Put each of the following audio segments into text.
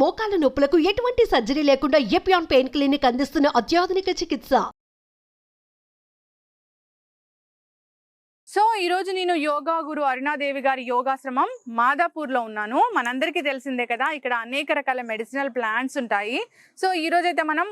మోకాల నొప్పులకు ఎటువంటి సర్జరీ లేకుండా ఎపియాన్ పెయిన్ క్లినిక్ అందిస్తున్న అత్యాధునిక చికిత్స. సో ఈరోజు నేను యోగా గురు అరుణాదేవి గారి యోగాశ్రమం మాదాపూర్లో ఉన్నాను. మనందరికీ తెలిసిందే కదా, ఇక్కడ అనేక రకాల మెడిసినల్ ప్లాంట్స్ ఉంటాయి. సో ఈరోజైతే మనం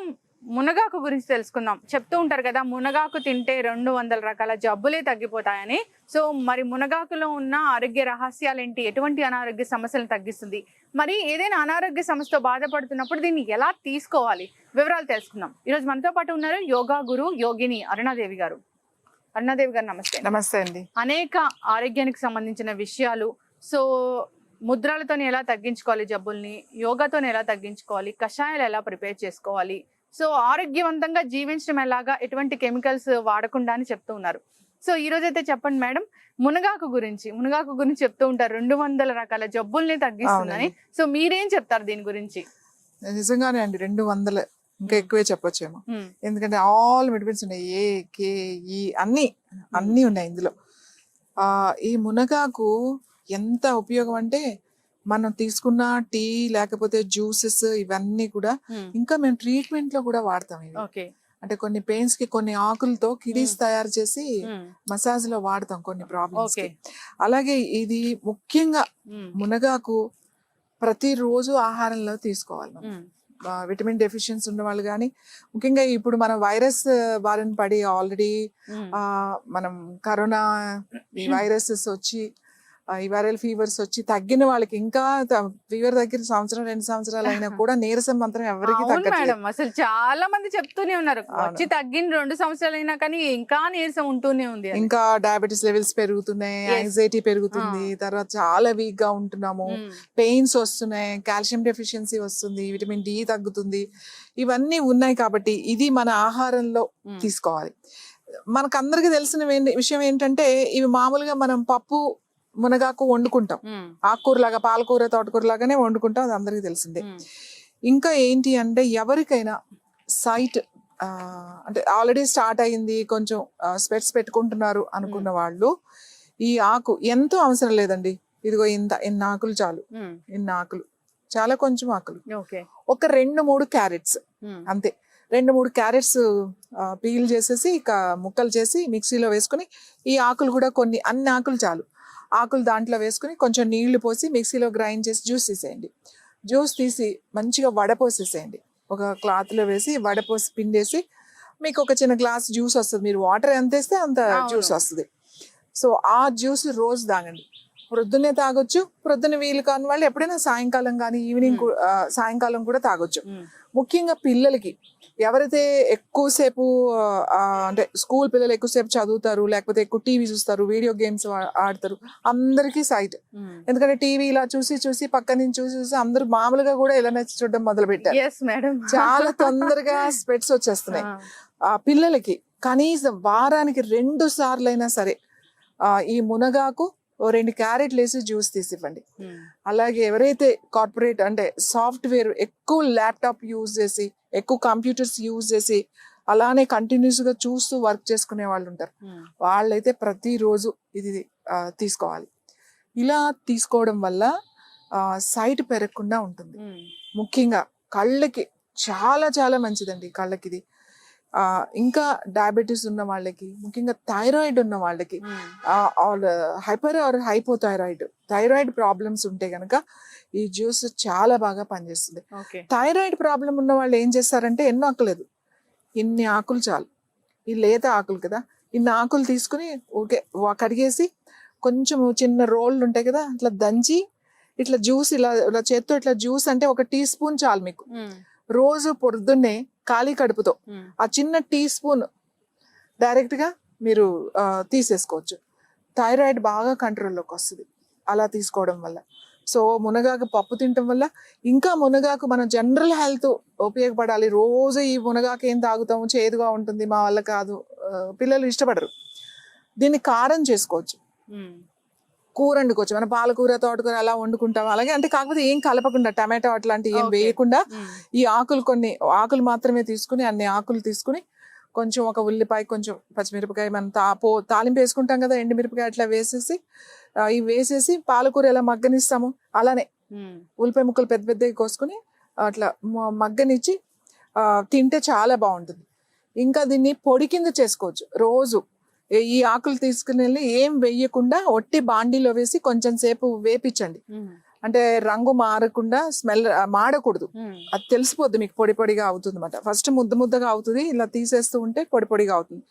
మునగాకు గురించి తెలుసుకుందాం. చెప్తూ ఉంటారు కదా, మునగాకు తింటే 200 రకాల జబ్బులే తగ్గిపోతాయని. సో మరి మునగాకులో ఉన్న ఆరోగ్య రహస్యాలు ఏంటి, ఎటువంటి అనారోగ్య సమస్యలను తగ్గిస్తుంది, మరి ఏదైనా అనారోగ్య సమస్యతో బాధపడుతున్నప్పుడు దీన్ని ఎలా తీసుకోవాలి, వివరాలు తెలుసుకుందాం. ఈరోజు మనతో పాటు ఉన్నారు యోగా గురు యోగిని అరుణాదేవి గారు. అరుణాదేవి గారు నమస్తే. నమస్తే అండి. అనేక ఆరోగ్యానికి సంబంధించిన విషయాలు, సో ముద్రలతో ఎలా తగ్గించుకోవాలి జబ్బుల్ని, యోగాతో ఎలా తగ్గించుకోవాలి, కషాయాలు ఎలా ప్రిపేర్ చేసుకోవాలి, సో ఆరోగ్యవంతంగా జీవించడం ఎలాగా, ఎటువంటి కెమికల్స్ వాడకుండా అని చెప్తూ ఉన్నారు. సో ఈ రోజైతే చెప్పండి మేడం, మునగాకు గురించి చెప్తూ ఉంటారు 200 రకాల జబ్బుల్ని తగ్గిస్తుందని. సో మీరేం చెప్తారు దీని గురించి? నిజంగానే అండి, 200 ఇంకా ఎక్కువే చెప్పొచ్చేమో. ఎందుకంటే ఆల్ మెడిసిన్స్ ఉన్నాయి, ఏ కే ఈ అన్ని ఉన్నాయి ఇందులో. ఈ మునగాకు ఎంత ఉపయోగం అంటే, మనం తీసుకున్న టీ లేకపోతే జ్యూసెస్ ఇవన్నీ కూడా ఇంకా మేము ట్రీట్మెంట్ లో కూడా వాడతాం ఇవి. అంటే కొన్ని పెయిన్స్ కి కొన్ని ఆకులతో కిడీస్ తయారు చేసి మసాజ్ లో వాడతాం కొన్ని ప్రాబ్లమ్స్ కి. అలాగే ఇది ముఖ్యంగా మునగాకు ప్రతిరోజు ఆహారంలో తీసుకోవాలి. విటమిన్ డెఫిషియన్సీ ఉన్న వాళ్ళు కానీ, ముఖ్యంగా ఇప్పుడు మనం వైరస్ బారిన పడి ఆల్రెడీ మనం కరోనా ఈ వైరసెస్ వచ్చి ఈ వైరల్ ఫీవర్స్ వచ్చి తగ్గిన వాళ్ళకి, ఇంకా ఫీవర్ దగ్గర 1-2 సంవత్సరాలు అయినా కూడా నీరసం మాత్రం ఎవరికి తగ్గట్లేదు. అసలు చాలా మంది చెప్తూనే ఉన్నారు, వచ్చి తగ్గిన 2 సంవత్సరాలు అయినా కానీ ఇంకా నీరసం ఉంటూనే ఉంది. ఇంకా డయాబెటీస్ లెవెల్స్ పెరుగుతున్నాయి, యాంగ్జైటీ పెరుగుతుంది, తర్వాత చాలా వీక్ గా ఉంటున్నాము, పెయిన్స్ వస్తున్నాయి, కాల్షియం డెఫిషియన్సీ వస్తుంది, విటమిన్ డి తగ్గుతుంది, ఇవన్నీ ఉన్నాయి. కాబట్టి ఇది మన ఆహారంలో తీసుకోవాలి. మనకందరికి తెలిసిన విషయం ఏంటంటే, ఇవి మామూలుగా మనం పప్పు మునగాకు వండుకుంటాం, ఆకుకూరలాగా, పాలకూర తోటకూర లాగానే వండుకుంటాం, అది అందరికీ తెలిసిందే. ఇంకా ఏంటి అంటే, ఎవరికైనా సైట్ అంటే ఆల్రెడీ స్టార్ట్ అయింది, కొంచెం స్పెట్స్ పెట్టుకుంటున్నారు అనుకున్న వాళ్ళు ఈ ఆకు ఎంతో అవసరం లేదండి. ఇదిగో ఇన్ని ఆకులు చాలు, ఇన్ని ఆకులు చాలా, కొంచెం ఆకులు, ఒక 2-3 క్యారెట్స్ అంతే. 2-3 క్యారెట్స్ పీల్ చేసేసి ఇక ముక్కలు చేసి మిక్సీలో వేసుకుని, ఈ ఆకులు కూడా అన్ని ఆకులు చాలు, ఆకులు దాంట్లో వేసుకుని కొంచెం నీళ్లు పోసి మిక్సీలో గ్రైండ్ చేసి జ్యూస్ తీసేయండి. జ్యూస్ తీసి మంచిగా వడపోసేసేయండి. ఒక క్లాత్లో వేసి వడపోసి పిండేసి, మీకు ఒక చిన్న గ్లాస్ జ్యూస్ వస్తుంది. మీరు వాటర్ ఎంత వేస్తే అంత జ్యూస్ వస్తుంది. సో ఆ జ్యూస్ రోజు తాగండి. ప్రొద్దున్నే తాగొచ్చు, ప్రొద్దున వీలు కాని వాళ్ళు ఎప్పుడైనా సాయంకాలం కానీ ఈవినింగ్ సాయంకాలం కూడా తాగొచ్చు. ముఖ్యంగా పిల్లలకి, ఎవరైతే ఎక్కువసేపు అంటే స్కూల్ పిల్లలు ఎక్కువసేపు చదువుతారు, లేకపోతే ఎక్కువ టీవీ చూస్తారు, వీడియో గేమ్స్ ఆడతారు, అందరికీ సైట్. ఎందుకంటే టీవీ ఇలా చూసి పక్క నుంచి చూసి అందరూ మామూలుగా కూడా ఇలా చూడడం మొదలు పెట్టారు. చాలా తొందరగా స్పెట్స్ వచ్చేస్తున్నాయి. పిల్లలకి కనీసం వారానికి 2 సార్లైనా సరే ఈ మునగాకు 2 క్యారెట్లు వేసి జ్యూస్ తీసివ్వండి. అలాగే ఎవరైతే కార్పొరేట్ అంటే సాఫ్ట్వేర్ ఎక్కువ ల్యాప్టాప్ యూజ్ చేసి, ఎక్కువ కంప్యూటర్స్ యూజ్ చేసి అలానే కంటిన్యూస్ గా చూస్తూ వర్క్ చేసుకునే వాళ్ళు ఉంటారు, వాళ్ళైతే ప్రతిరోజు ఇది తీసుకోవాలి. ఇలా తీసుకోవడం వల్ల సైట్ పెరగకుండా ఉంటుంది. ముఖ్యంగా కళ్ళకి చాలా చాలా మంచిదండి, కళ్ళకి ఇది. ఇంకా డయాబెటీస్ ఉన్న వాళ్ళకి, ముఖ్యంగా థైరాయిడ్ ఉన్న వాళ్ళకి, హైపర్ ఆర్ థైరాయిడ్ ప్రాబ్లమ్స్ ఉంటే గనక ఈ జ్యూస్ చాలా బాగా పనిచేస్తుంది. థైరాయిడ్ ప్రాబ్లం ఉన్న వాళ్ళు ఏం చేస్తారంటే, ఎన్నో ఆకులేదు, ఇన్ని ఆకులు చాలు, ఈ లేత ఆకులు కదా, ఇన్ని ఆకులు తీసుకుని ఓకే కడిగేసి కొంచెం చిన్న రోళ్ళు ఉంటాయి కదా, అట్లా దంచి ఇట్లా జ్యూస్ ఇలా చేత్తో ఇట్లా జ్యూస్ అంటే 1 టీ స్పూన్ చాలు మీకు. రోజు పొద్దున్నే ఖాళీ కడుపుతో ఆ చిన్న టీ స్పూన్ డైరెక్ట్ గా మీరు తీసేసుకోవచ్చు. థైరాయిడ్ బాగా కంట్రోల్లోకి వస్తుంది అలా తీసుకోవడం వల్ల. సో మునగాకు పప్పు తినటం వల్ల, ఇంకా మునగాకు మన జనరల్ హెల్త్ ఉపయోగపడాలి. రోజు ఈ మునగాకు ఏం తాగుతాము, చేదుగా ఉంటుంది, మా వల్ల కాదు, పిల్లలు ఇష్టపడరు. దీన్ని కారం చేసుకోవచ్చు, కూర వండుకోవచ్చు. మన పాలకూర తోటకూర అలా వండుకుంటాం అలాగే, అంటే కాకపోతే ఏం కలపకుండా, టమాటో అట్లాంటివి ఏం వేయకుండా ఈ కొన్ని ఆకులు మాత్రమే తీసుకుని, అన్ని ఆకులు తీసుకుని కొంచెం ఒక ఉల్లిపాయ, కొంచెం పచ్చిమిరపకాయ, మనం తాలింపు వేసుకుంటాం కదా, ఎండుమిరపకాయ అట్లా వేసేసి ఇవి వేసేసి పాలకూర ఎలా మగ్గనిస్తాము అలానే ఉల్లిపాయ ముక్కలు పెద్ద పెద్దవి కోసుకుని అట్లా మగ్గనిచ్చి తింటే చాలా బాగుంటుంది. ఇంకా దీన్ని పొడి కింద చేసుకోవచ్చు. రోజు ఈ ఆకులు తీసుకుని వెళ్ళి ఏం వేయకుండా ఒట్టి బాండీలో వేసి కొంచెం సేపు వేపించండి. అంటే రంగు మారకుండా స్మెల్ మాడకూడదు, అది తెలిసిపోద్ది మీకు. పొడి పొడిగా అవుతుంది అన్నమాట. ఫస్ట్ ముద్దగా అవుతుంది, ఇలా తీసేస్తూ ఉంటే పొడి పొడిగా అవుతుంది.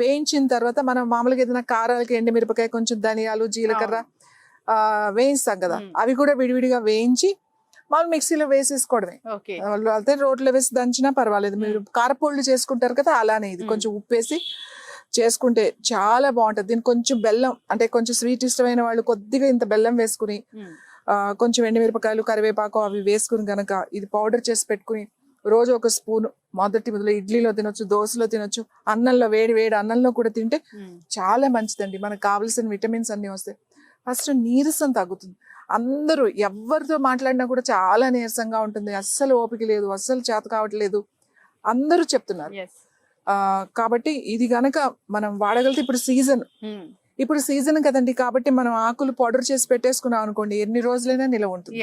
వేయించిన తర్వాత మనం మామూలుగా ఏదైనా కారాలకి ఎండుమిరపకాయ, కొంచెం ధనియాలు, జీలకర్ర వేయిస్తాం కదా, అవి కూడా విడివిడిగా వేయించి మామూలు మిక్సీలో వేసేసుకోవడమే. అయితే రోట్లో వేసి దంచినా పర్వాలేదు. మీరు కారపొళ్ళు చేసుకుంటారు కదా, అలానే ఇది కొంచెం ఉప్పేసి చేసుకుంటే చాలా బాగుంటది. దీనికి కొంచెం బెల్లం, అంటే కొంచెం స్వీట్ ఇష్టమైన వాళ్ళు కొద్దిగా ఇంత బెల్లం వేసుకుని కొంచెం ఎండుమిరపకాయలు, కరివేపాకు అవి వేసుకుని గనక ఇది పౌడర్ చేసి పెట్టుకుని రోజు ఒక స్పూన్ మొదలు ఇడ్లీలో తినొచ్చు, దోశలో తినొచ్చు, అన్నంలో వేడి వేడి అన్నంలో కూడా తింటే చాలా మంచిదండి. మనకు కావాల్సిన విటమిన్స్ అన్ని వస్తాయి. ఫస్ట్ నీరసం తగ్గుతుంది. అందరూ ఎవరితో మాట్లాడినా కూడా చాలా నీరసంగా ఉంటుంది, అస్సలు ఓపిక లేదు, అస్సలు చేత కావట్లేదు అందరూ చెప్తున్నారు. కాబట్టి ఇది గనక మనం వాడగలిగితే, ఇప్పుడు సీజన్ కదండి, కాబట్టి మనం ఆకులు పౌడర్ చేసి పెట్టేసుకున్నాం అనుకోండి, ఎన్ని రోజులైనా నిలవ ఉంటుంది.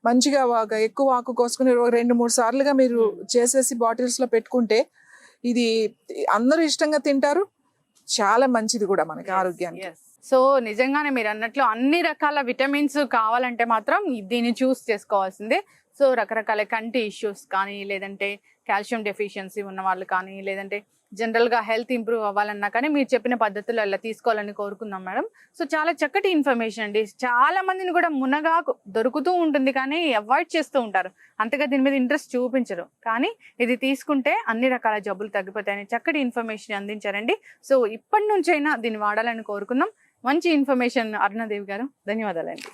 మంచిగా ఎక్కువ ఆకు కోసుకుని 2-3 సార్లుగా మీరు చేసేసి బాటిల్స్ లో పెట్టుకుంటే ఇది అందరూ ఇష్టంగా తింటారు. చాలా మంచిది కూడా మనకి ఆరోగ్యానికి. సో నిజంగానే మీరు అన్నట్లు అన్ని రకాల విటమిన్స్ కావాలంటే మాత్రం దీన్ని చూస్ చేసుకోవాల్సిందే. సో రకరకాల కంటి ఇష్యూస్ కానీ, లేదంటే కాల్షియం డెఫిషియన్సీ ఉన్న వాళ్ళు కానీ, లేదంటే జనరల్గా హెల్త్ ఇంప్రూవ్ అవ్వాలన్నా కానీ మీరు చెప్పిన పద్ధతులు అలా తీసుకోవాలని కోరుకుందాం మేడం. సో చాలా చక్కటి ఇన్ఫర్మేషన్ అండి. చాలా మందిని కూడా మునగాకు దొరుకుతూ ఉంటుంది కానీ అవాయిడ్ చేస్తూ ఉంటారు, అంతగా దీని మీద ఇంట్రెస్ట్ చూపించరు. కానీ ఇది తీసుకుంటే అన్ని రకాల జబ్బులు తగ్గిపోతాయని చక్కటి ఇన్ఫర్మేషన్ అందించారండి. సో ఇప్పటి నుంచైనా దీన్ని వాడాలని కోరుకుందాం. మంచి ఇన్ఫర్మేషన్ అరుణాదేవి గారు, ధన్యవాదాలండి.